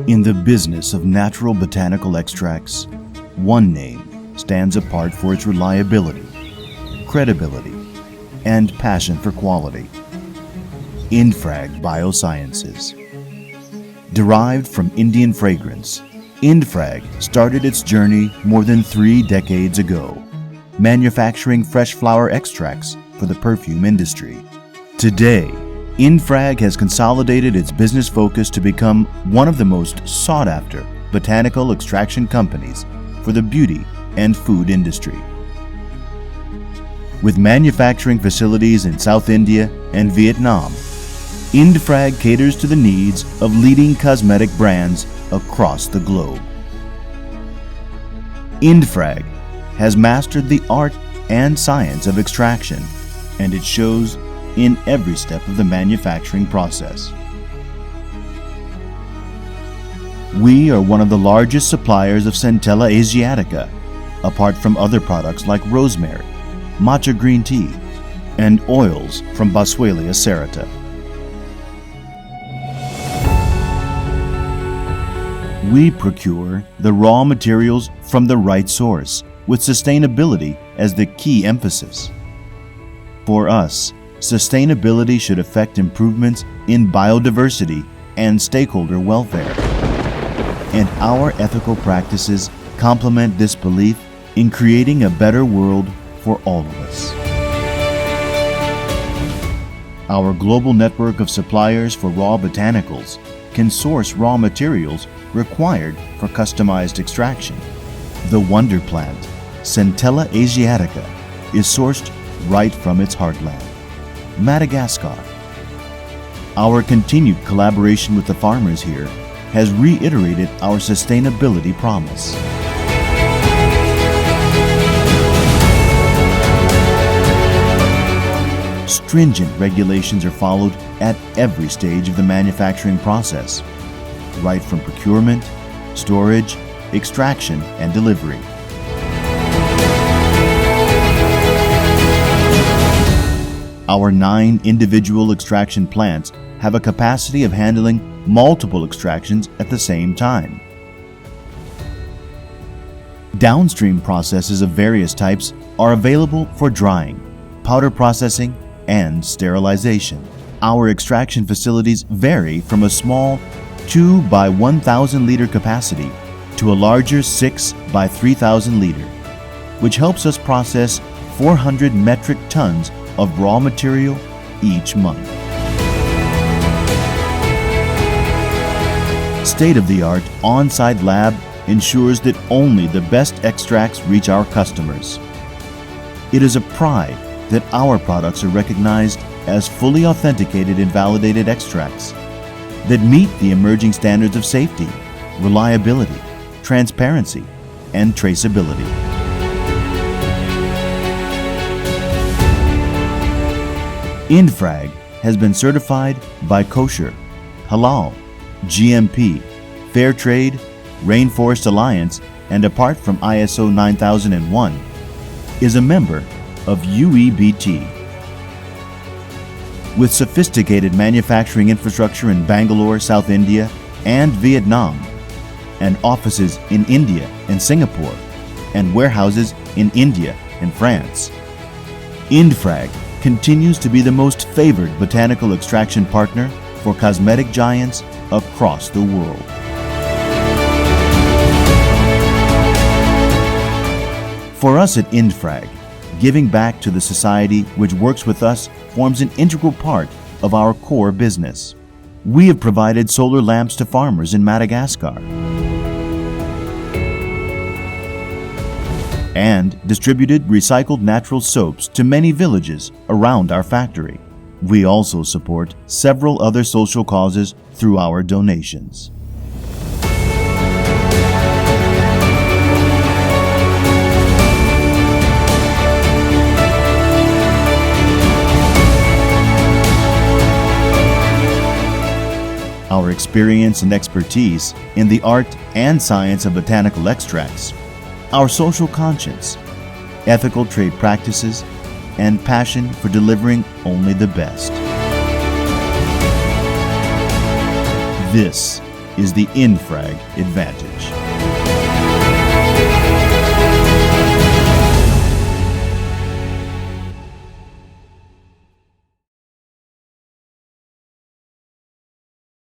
In the business of natural botanical extracts, one name stands apart for its reliability, credibility, and passion for quality: Indfrag Biosciences. Derived from Indian fragrance, Indfrag started its journey more than 3 decades ago, manufacturing fresh flower extracts for the perfume industry. Today, Indfrag has consolidated its business focus to become one of the most sought-after botanical extraction companies for the beauty and food industry. With manufacturing facilities in South India and Vietnam, Indfrag caters to the needs of leading cosmetic brands across the globe. Indfrag has mastered the art and science of extraction, and it shows in every step of the manufacturing process. We are one of the largest suppliers of Centella Asiatica, apart from other products like rosemary, matcha green tea, and oils from Boswellia serrata. We procure the raw materials from the right source, with sustainability as the key emphasis. For us, sustainability should affect improvements in biodiversity and stakeholder welfare. And our ethical practices complement this belief in creating a better world for all of us. Our global network of suppliers for raw botanicals can source raw materials required for customized extraction. The wonder plant, Centella Asiatica, is sourced right from its heartland, Madagascar. Our continued collaboration with the farmers here has reiterated our sustainability promise. Stringent regulations are followed at every stage of the manufacturing process, right from procurement, storage, extraction, and delivery. Our 9 individual extraction plants have a capacity of handling multiple extractions at the same time. Downstream processes of various types are available for drying, powder processing, and sterilization. Our extraction facilities vary from a small 2 by 1,000 liter capacity to a larger 6 by 3,000 liter, which helps us process 400 metric tons of raw material each month. State-of-the-art on-site lab ensures that only the best extracts reach our customers. It is a pride that our products are recognized as fully authenticated and validated extracts that meet the emerging standards of safety, reliability, transparency, and traceability. Indfrag has been certified by KOSHER, HALAL, GMP, Fair Trade, RAINFOREST ALLIANCE, and apart from ISO 9001, is a member of UEBT. With sophisticated manufacturing infrastructure in Bangalore, South India, and Vietnam, and offices in India and Singapore, and warehouses in India and France, Indfrag continues to be the most favored botanical extraction partner for cosmetic giants across the world. For us at Indfrag, giving back to the society which works with us forms an integral part of our core business. We have provided solar lamps to farmers in Madagascar and distributed recycled natural soaps to many villages around our factory. We also support several other social causes through our donations. Our experience and expertise in the art and science of botanical extracts, our social conscience, ethical trade practices, and passion for delivering only the best. This is the Indfrag advantage.